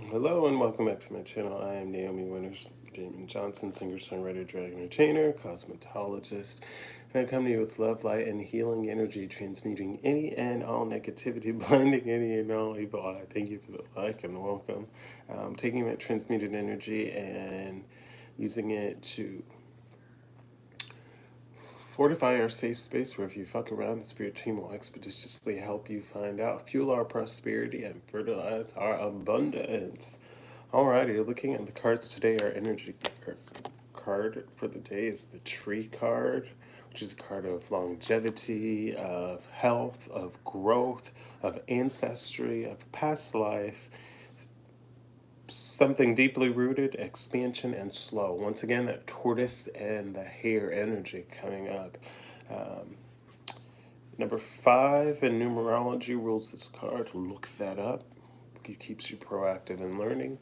Hello and welcome back to my channel. I am Naomi Wynters, Damon Johnson, singer, songwriter, drag entertainer, cosmetologist, and I come to you with love, light, and healing energy, transmuting any and all negativity, blinding any and all evil. I thank you for the like and welcome. Taking that transmuted energy and using it to fortify our safe space where if you fuck around, the spirit team will expeditiously help you find out, fuel our prosperity, and fertilize our abundance. Alrighty, looking at the cards today, our energy card for the day is the Tree card, which is a card of longevity, of health, of growth, of ancestry, of past life, something deeply rooted, expansion, and slow. Once again, that tortoise and the hare energy coming up. Um, Number 5 in numerology rules this card. Look that up. It keeps you proactive in learning,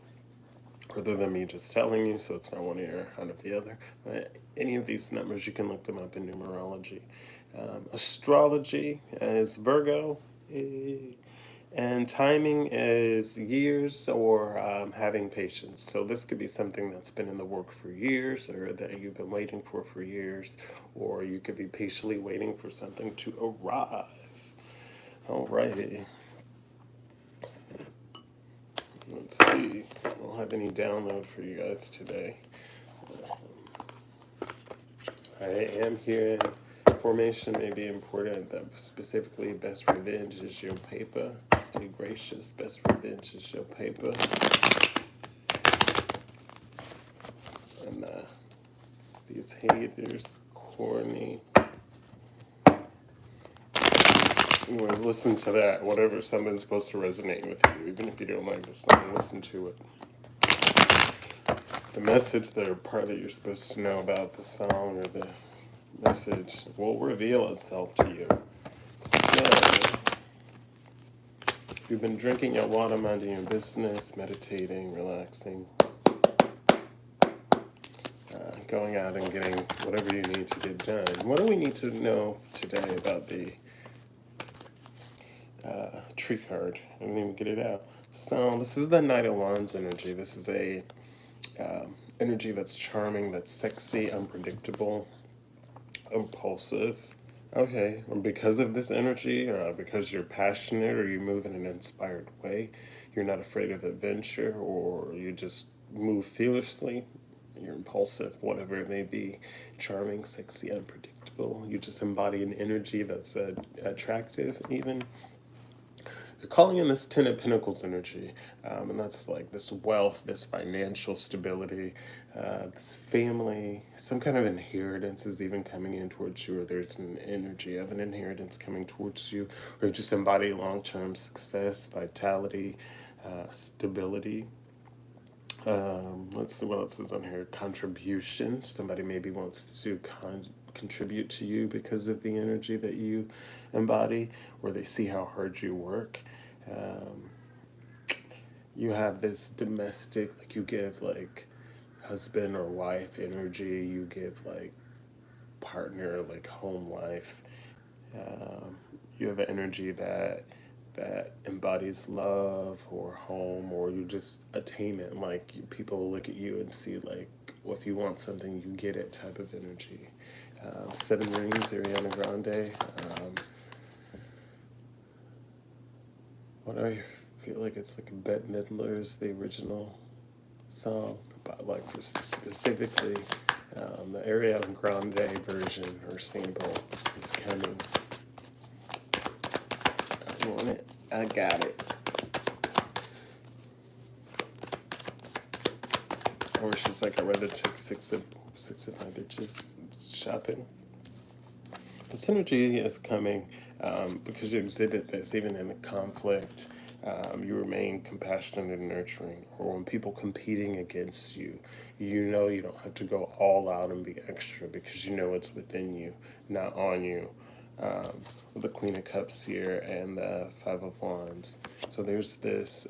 rather than me just telling you, so it's not one ear out of the other. But any of these numbers, you can look them up in numerology. Astrology is Virgo. And timing is years or having patience. So this could be something that's been in the work for years or that you've been waiting for years, or you could be patiently waiting for something to arrive. Alrighty. Let's see. I don't have any download for you guys today. I am hearing formation may be important. That specifically, best revenge is your paper. Stay gracious. Best revenge is your paper. And these haters, corny. Anyways, listen to that. Whatever, something's supposed to resonate with you, even if you don't like the song. Listen to it. The message, the part that you're supposed to know about the song or the message will reveal itself to you. So, you've been drinking your water, minding your business, meditating, relaxing, going out and getting whatever you need to get done. What do we need to know today about the tree card? I didn't even get it out. So this is the Knight of Wands energy. This is a energy that's charming, that's sexy, unpredictable, impulsive. Okay, because of this energy, because you're passionate or you move in an inspired way, you're not afraid of adventure, or you just move fearlessly, you're impulsive, whatever it may be, charming, sexy, unpredictable. You just embody an energy that's attractive, even. You're calling in this Ten of Pentacles energy, and that's like this wealth, this financial stability, this family, some kind of inheritance is even coming in towards you, or there's an energy of an inheritance coming towards you, or just embody long-term success, vitality, stability. Let's see what else is on here. Contribution. Somebody maybe wants to contribute to you because of the energy that you embody, or they see how hard you work. You have this domestic, like you give like husband or wife energy. You give like partner, like home life. You have an energy that embodies love or home, or you just attainment, like people will look at you and see like, well, if you want something you get it type of energy. Seven Rings, Ariana Grande. What do I feel like? It's like Bette Midler's the original song, but like for specifically the Ariana Grande version or sample is coming. I want it. I got it. Or she's like, I'd rather take six of my bitches shopping. This energy is coming because you exhibit this even in a conflict. You remain compassionate and nurturing. Or when people competing against you, you know you don't have to go all out and be extra because you know it's within you, not on you. With the Queen of Cups here and the Five of Wands. So there's this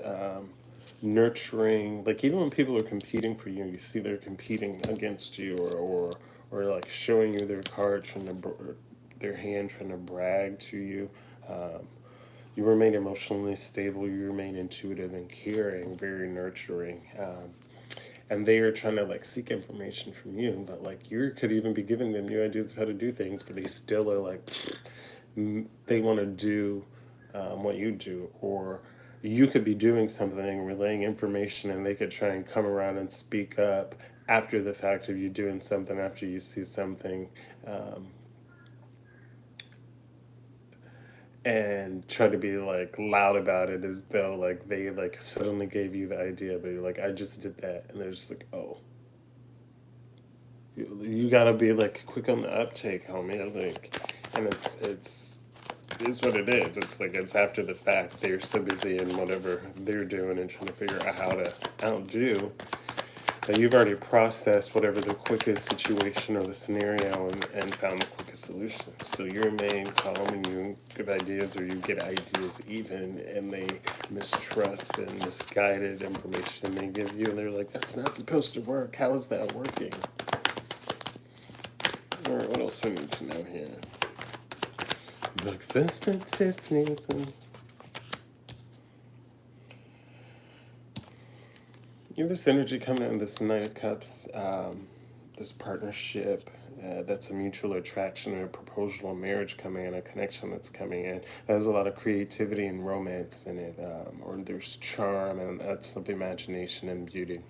nurturing, like even when people are competing for you, you see they're competing against you, or like showing you their card, trying to their hand, trying to brag to you. you remain emotionally stable, you remain intuitive and caring, very nurturing. And they are trying to like seek information from you, but like you could even be giving them new ideas of how to do things, but they still are like, they want to do what you do, or you could be doing something, relaying information, and they could try and come around and speak up after the fact of you doing something, after you see something, and try to be like loud about it as though like they like suddenly gave you the idea, but you're like, I just did that, and they're just like, oh, you gotta be like quick on the uptake, homie. Like, and it's what it is. It's like it's after the fact. They're so busy in whatever they're doing and trying to figure out how to outdo that you've already processed whatever the quickest situation or the scenario, and found the quickest solution. So you remain calm and you give ideas, or you get ideas even, and they mistrust and misguided information they give you, and they're like, that's not supposed to work. How is that working? All right, what else we need to know here? Breakfast at Tiffany's. You have this energy coming in, this Knight of Cups, this partnership that's a mutual attraction, or a proposal of marriage coming in, a connection that's coming in. There's a lot of creativity and romance in it, or there's charm, and that's of imagination and beauty.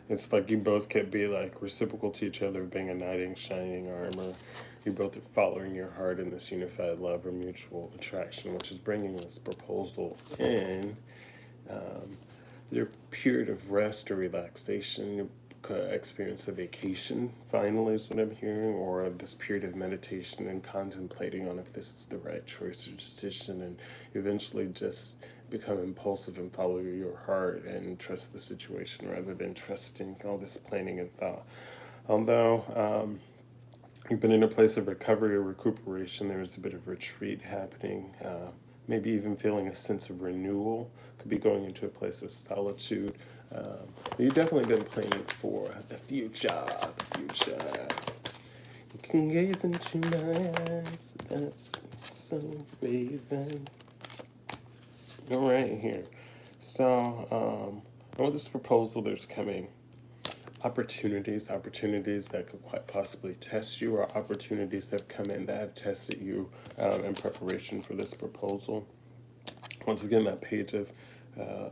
It's like you both could be like reciprocal to each other, being a knight in shining armor. You both are following your heart in this unified love or mutual attraction, which is bringing this proposal in. Your period of rest or relaxation, you experience a vacation, finally, is what I'm hearing, or this period of meditation and contemplating on if this is the right choice or decision, and eventually just become impulsive and follow your heart and trust the situation rather than trusting all this planning and thought. Although you've been in a place of recovery or recuperation, there's a bit of retreat happening. Maybe even feeling a sense of renewal. Could be going into a place of solitude. You've definitely been planning for the future. The future. You can gaze into my eyes. That's so raven. All right, here. So, with this proposal, there's coming opportunities that could quite possibly test you, or opportunities that have come in that have tested you in preparation for this proposal. Once again, that page of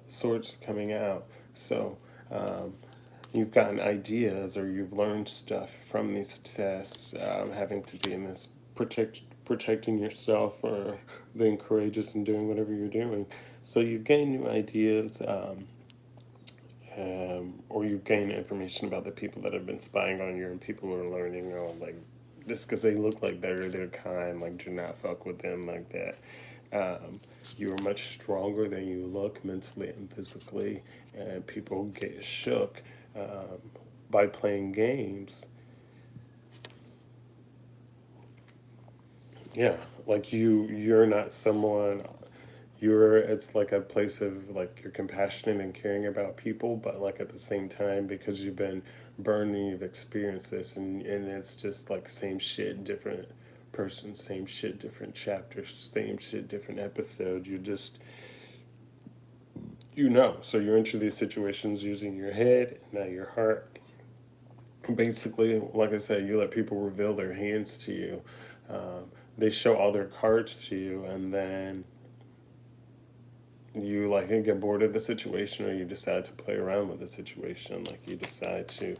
swords coming out. So you've gotten ideas, or you've learned stuff from these tests, having to be in this protecting yourself, or being courageous and doing whatever you're doing. So you've gained new ideas, or you've gained information about the people that have been spying on you, and people are learning, like, just because they look like they're kind, like, do not fuck with them like that. You are much stronger than you look mentally and physically, and people get shook by playing games. Yeah, like you're not someone, it's like a place of like you're compassionate and caring about people, but like at the same time, because you've been burned and you've experienced this, and it's just like same shit, different person, same shit, different chapter, same shit, different episode. So you're into these situations using your head, not your heart. Basically, like I said, you let people reveal their hands to you. They show all their cards to you, and then you like get bored of the situation, or you decide to play around with the situation. Like you decide to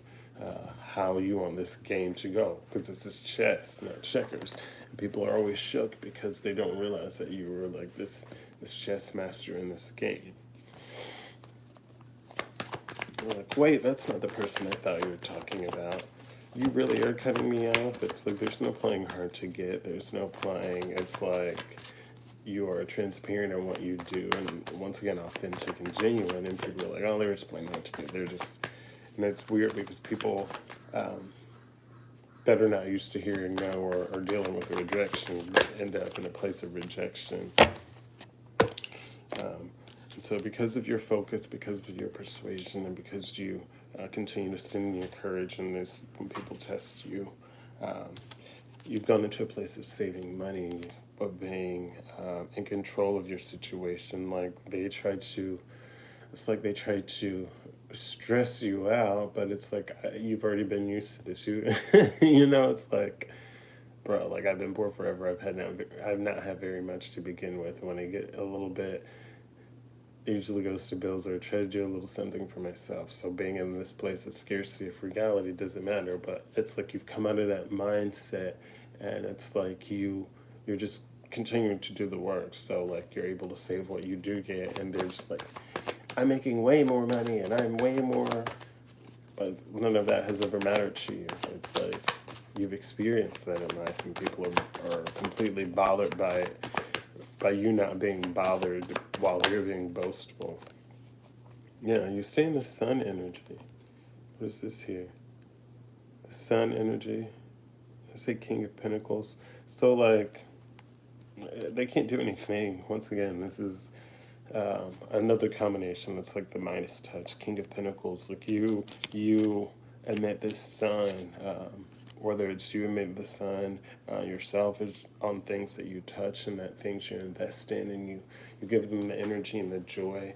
how you want this game to go, because this is chess, not checkers. And people are always shook because they don't realize that you were like this chess master in this game. You're like, wait, that's not the person I thought you were talking about. You really are cutting me off. It's like there's no playing hard to get. There's no playing. It's like you are transparent in what you do, and once again, authentic and genuine. And people are like, oh, they're just playing hard to get. They're just, and it's weird because people that are not used to hearing no, or dealing with rejection, end up in a place of rejection. And so, because of your focus, because of your persuasion, and because you continue to stand in your courage, and this, when people test you, you've gone into a place of saving money. of being in control of your situation. Like it's like they try to stress you out, but it's like you've already been used to this. You know, it's like, bro, like I've been poor forever. I've not had very much to begin with. When I get a little bit, it usually goes to bills or try to do a little something for myself. So being in this place of scarcity of frugality doesn't matter. But it's like you've come out of that mindset, and it's like you're just continuing to do the work. So like you're able to save what you do get, and they're just like, I'm making way more money, and I'm way more. But none of that has ever mattered to you. It's like you've experienced that in life, and people are completely bothered by you not being bothered while you're being boastful. Yeah, you stay in the sun energy. What is this here? The sun energy. I say King of Pentacles. So like they can't do anything. Once again, this is another combination that's like the Midas touch, King of Pentacles. Like you emit this sun, whether it's you emit the sun yourself is on things that you touch and that things you invest in, and you give them the energy and the joy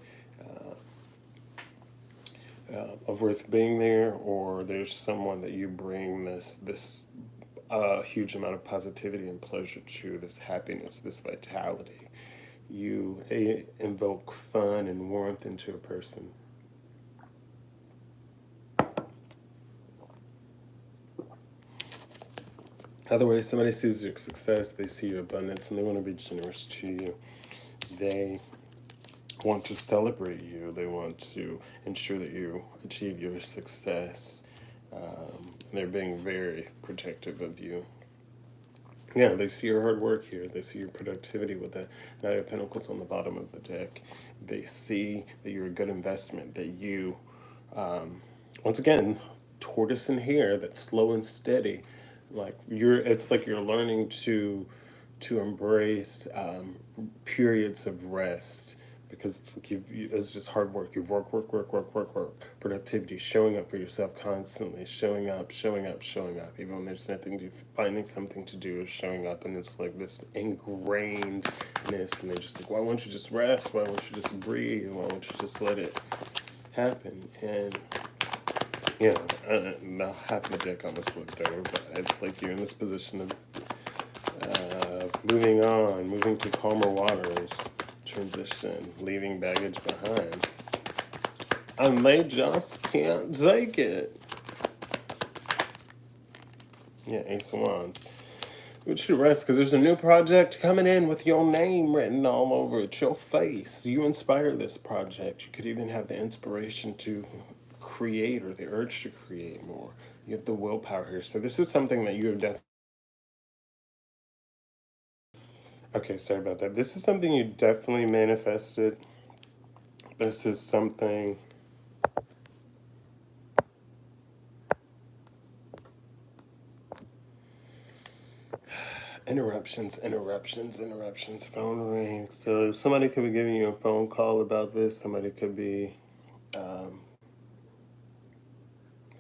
of worth being there, or there's someone that you bring this huge amount of positivity and pleasure to, this happiness, this vitality. You invoke fun and warmth into a person. Otherwise, somebody sees your success, they see your abundance, and they want to be generous to you. They want to celebrate you. They want to ensure that you achieve your success. They're being very protective of you. Yeah, they see your hard work here. They see your productivity with the Knight of Pentacles on the bottom of the deck. They see that you're a good investment, that you, once again, tortoise in hair, that's slow and steady. Like it's like you're learning to embrace periods of rest, because it's like it's just hard work. You work, productivity, showing up for yourself constantly, showing up, even when there's nothing to, finding something to do, showing up, and it's like this ingrainedness, and they're just like, why won't you just rest? Why won't you just breathe? Why won't you just let it happen? And yeah, now half the deck almost flipped over, but it's like you're in this position of moving on, moving to calmer waters, transition, leaving baggage behind. And they just can't take it. Yeah, Ace of Wands. You should rest, because there's a new project coming in with your name written all over it, your face. You inspire this project. You could even have the inspiration to create, or the urge to create more. You have the willpower here. So this is something that you have definitely... Okay, sorry about that. This is something you definitely manifested. This is something... Interruptions, phone rings. So somebody could be giving you a phone call about this. Somebody could be...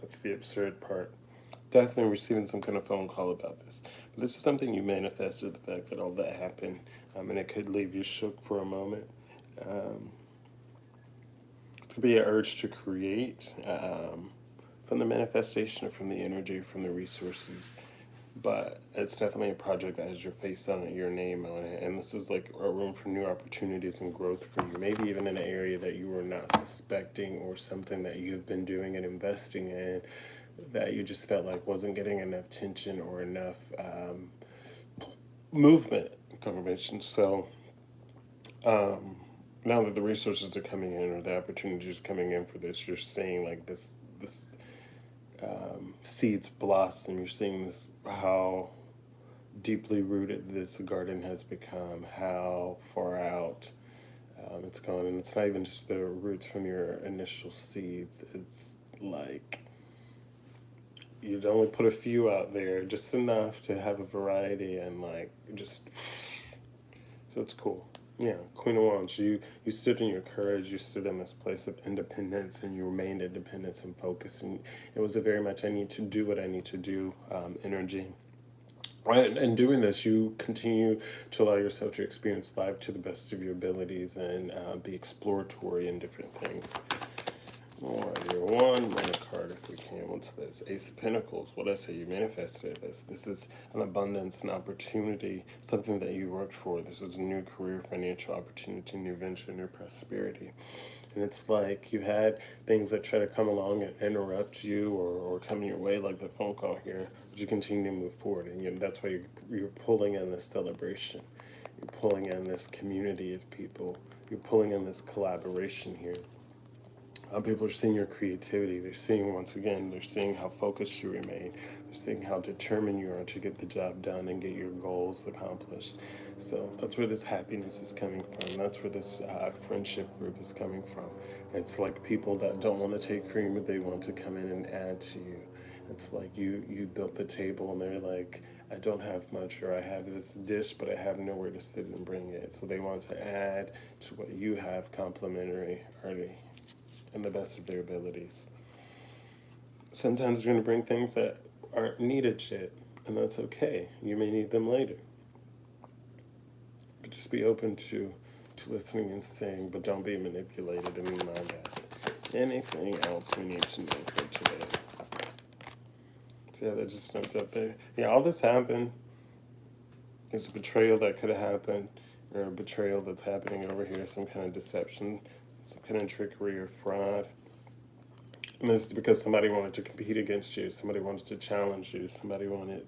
that's the absurd part. Definitely receiving some kind of phone call about this. But this is something you manifested, the fact that all that happened, and it could leave you shook for a moment. It could be an urge to create from the manifestation, or from the energy, from the resources. But it's definitely a project that has your face on it, your name on it, and this is like a room for new opportunities and growth for you. Maybe even in an area that you were not suspecting, or something that you've been doing and investing in that you just felt like wasn't getting enough attention or enough movement confirmation. So now that the resources are coming in, or the opportunities coming in for this, you're seeing like this seeds blossom. You're seeing this, how deeply rooted this garden has become, how far out it's gone. And it's not even just the roots from your initial seeds. It's like you'd only put a few out there, just enough to have a variety, and like just... So it's cool. Yeah, Queen of Wands. You stood in your courage. You stood in this place of independence, and you remained independent and focused. And it was a very much I need to do what I need to do energy. And in doing this, you continue to allow yourself to experience life to the best of your abilities and be exploratory in different things. Warrior one, run a card if we can. What's this? Ace of Pentacles. What did I say? You manifested this. This is an abundance, an opportunity, something that you worked for. This is a new career, financial opportunity, new venture, new prosperity. And it's like you had things that try to come along and interrupt you or come your way, like the phone call here, but you continue to move forward. And that's why you're pulling in this celebration. You're pulling in this community of people. You're pulling in this collaboration here. People are seeing your creativity. They're seeing, once again, they're seeing how focused you remain. They're seeing how determined you are to get the job done and get your goals accomplished. So that's where this happiness is coming from. That's where this friendship group is coming from. It's like people that don't want to take from you, but they want to come in and add to you. It's like you built the table and they're like, I don't have much, or I have this dish, but I have nowhere to sit and bring it. So they want to add to what you have complimentary already and the best of their abilities. Sometimes you're going to bring things that aren't needed yet, and that's okay. You may need them later. But just be open to listening and saying, but don't be manipulated and mind that. Anything else we need to know for today? See how that just jumped up there? Yeah, all this happened. There's a betrayal that could have happened, or a betrayal that's happening over here, some kind of deception, some kind of trickery or fraud. And this is because somebody wanted to compete against you, somebody wanted to challenge you, somebody wanted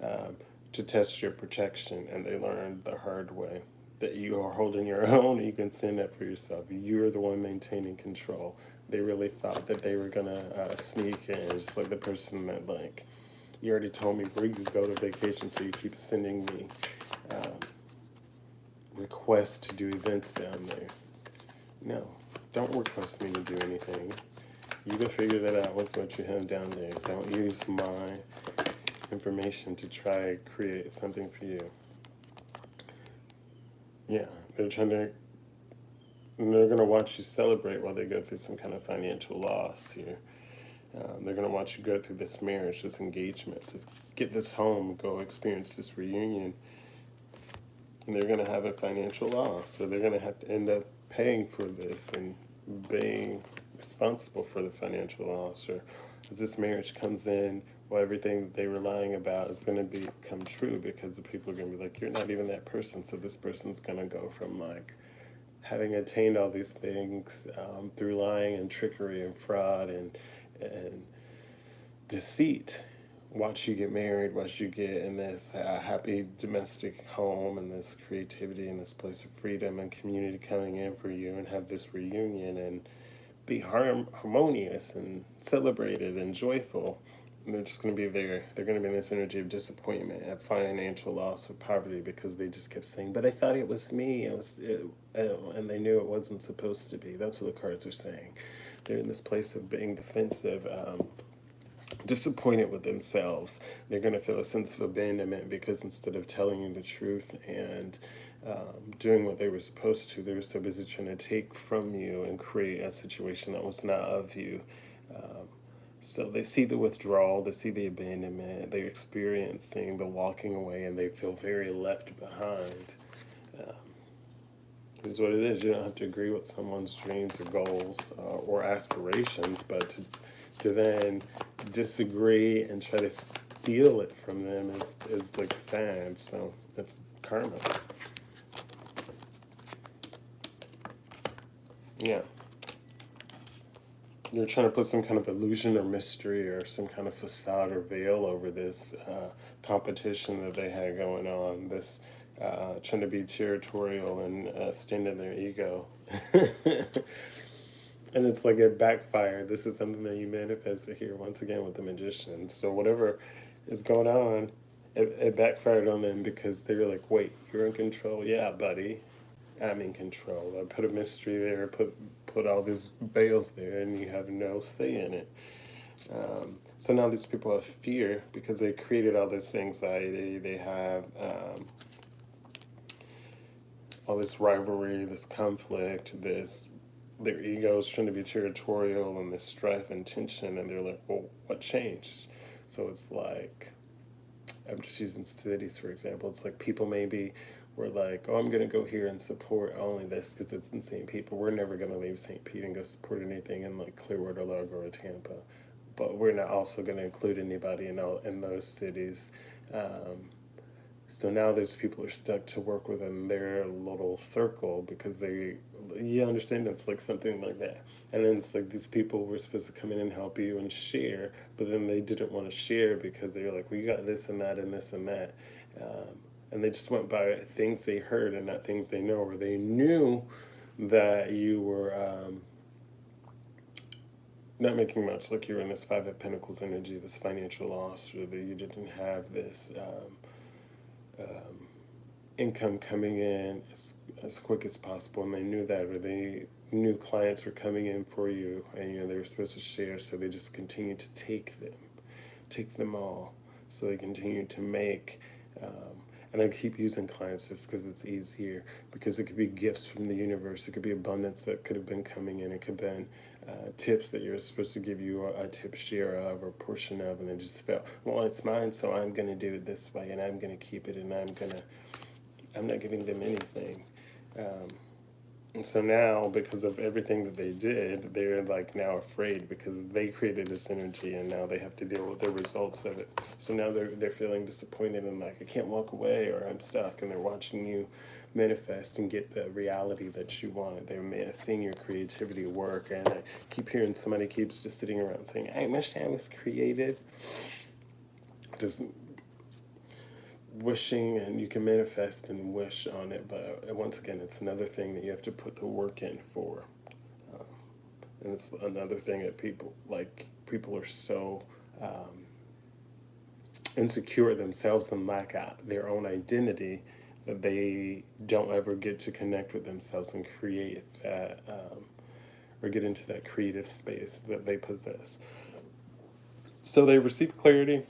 to test your protection, and they learned the hard way that you are holding your own and you can stand up for yourself. You're the one maintaining control. They really thought that they were going to sneak in, just like the person that, like, you already told me where you go to vacation, so you keep sending me requests to do events down there. No, don't request me to do anything. You can figure that out with what you have down there. Don't use my information to try to create something for you. Yeah, they're going to watch you celebrate while they go through some kind of financial loss here. They're going to watch you go through this marriage, this engagement, get this home, go experience this reunion. And they're going to have a financial loss, or they're going to have to end up paying for this and being responsible for the financial loss. Or as this marriage comes in, well, everything that they were lying about is going to become true, because the people are going to be like, you're not even that person. So this person's going to go from, like, having attained all these things through lying and trickery and fraud and deceit. Watch you get married, watch you get in this happy domestic home and this creativity and this place of freedom and community coming in for you, and have this reunion and be harmonious and celebrated and joyful. And they're just going to be there. They're going to be in this energy of disappointment, of financial loss, of poverty, because they just kept saying, but I thought it was me. And they knew it wasn't supposed to be. That's what the cards are saying. They're in this place of being defensive, disappointed with themselves. They're going to feel a sense of abandonment, because instead of telling you the truth and doing what they were supposed to, they were so busy trying to take from you and create a situation that was not of you. So they see the withdrawal, they see the abandonment, they're experiencing the walking away, and they feel very left behind. Is what it is. You don't have to agree with someone's dreams or goals or aspirations, but to then disagree and try to steal it from them is like sad. So it's karma. Yeah. You're trying to put some kind of illusion or mystery or some kind of facade or veil over this competition that they had going on. This trying to be territorial and stand in their ego. And it's like it backfired. This is something that you manifested here once again with the magician. So whatever is going on, it backfired on them, because they were like, wait, you're in control? Yeah, buddy, I'm in control. I put a mystery there, put all these veils there, and you have no say in it. So now these people have fear, because they created all this anxiety. They have all this rivalry, this conflict, their egos trying to be territorial, and this strife and tension. And they're like, well, what changed? So it's like, I'm just using cities for example. It's like people maybe were like, oh, I'm going to go here and support only this because it's in St. Pete, but we're never going to leave St. Pete and go support anything in like Clearwater, Largo, or Tampa. But we're not also going to include anybody in those cities. Um, so now those people are stuck to work within their little circle because you understand, it's like something like that. And then it's like these people were supposed to come in and help you and share, but then they didn't want to share because they were like, we got this and that and this and that. And they just went by things they heard and not things they know, or they knew that you were not making much, like you were in this Five of Pentacles energy, this financial loss, or that you didn't have this income coming in as quick as possible, and they knew that, or they knew clients were coming in for you, and they were supposed to share, so they just continued to take them all, so they continued to make. And I keep using clients just because it's easier, because it could be gifts from the universe, it could be abundance that could have been coming in, it could have been tips that you're supposed to give you a tip share of or portion of, and it just felt, well, it's mine, so I'm going to do it this way, and I'm going to keep it, and I'm not giving them anything. And so now, because of everything that they did, they're like now afraid because they created this energy, and now they have to deal with the results of it. So now they're feeling disappointed and like, I can't walk away, or I'm stuck, and they're watching you manifest and get the reality that you want. They're seeing your creativity work, and I keep hearing somebody keeps just sitting around saying, I wish I was creative. Just wishing, and you can manifest and wish on it, but once again, it's another thing that you have to put the work in for. And it's another thing that people are so insecure themselves and lack out their own identity that they don't ever get to connect with themselves and create that, or get into that creative space that they possess. So they receive clarity,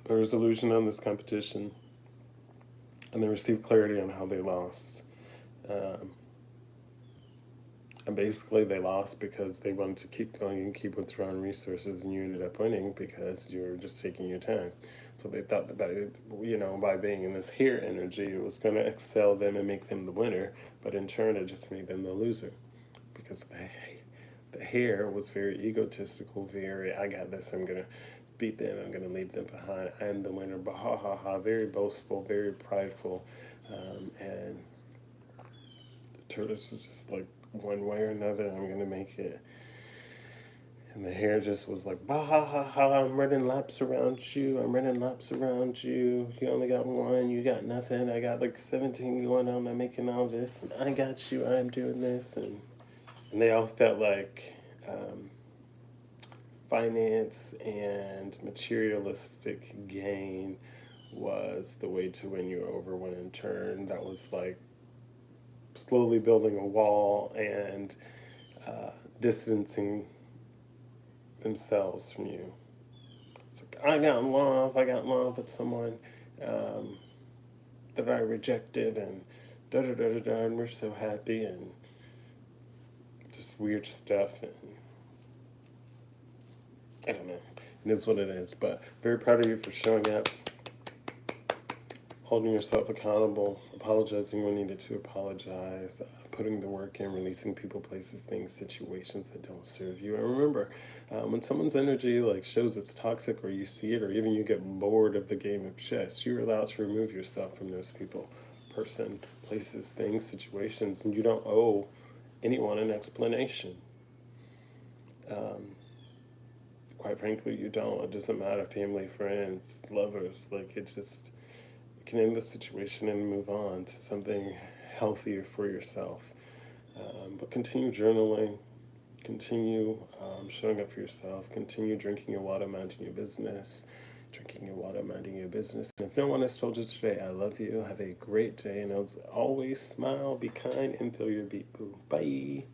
a resolution on this competition, and they received clarity on how they lost. Um, and basically, they lost because they wanted to keep going and keep withdrawing resources, and you ended up winning because you're just taking your time. So they thought that by being in this here energy, it was going to excel them and make them the winner, but in turn, it just made them the loser because the hair was very egotistical, very, I got this, I'm going to beat them, I'm going to leave them behind, I'm the winner, but ha ha ha, very boastful, very prideful, and the tortoise was just like, one way or another, I'm going to make it. And the hare just was like, bah ha ha ha, I'm running laps around you, I'm running laps around you, you only got one, you got nothing, I got like 17 going on, I'm making all this, and I got you, I'm doing this, and they all felt like finance and materialistic gain was the way to win you over, when in turn that was like slowly building a wall and distancing themselves from you. It's like, I got love with someone that I rejected, and da da da da da, and we're so happy, and just weird stuff, and I don't know. It is what it is, but very proud of you for showing up, holding yourself accountable, apologizing when needed to apologize, putting the work in, releasing people, places, things, situations that don't serve you. And remember, when someone's energy like shows it's toxic, or you see it, or even you get bored of the game of chess, you're allowed to remove yourself from those people, person, places, things, situations, and you don't owe anyone an explanation. Quite frankly, you don't. It doesn't matter, family, friends, lovers, like it just, you can end the situation and move on to something healthier for yourself. But continue journaling, continue showing up for yourself, continue drinking your water, minding your business, drinking your water, minding your business. And if no one has told you today, I love you, have a great day, and as always, smile, be kind, and feel your beat, boo. Bye.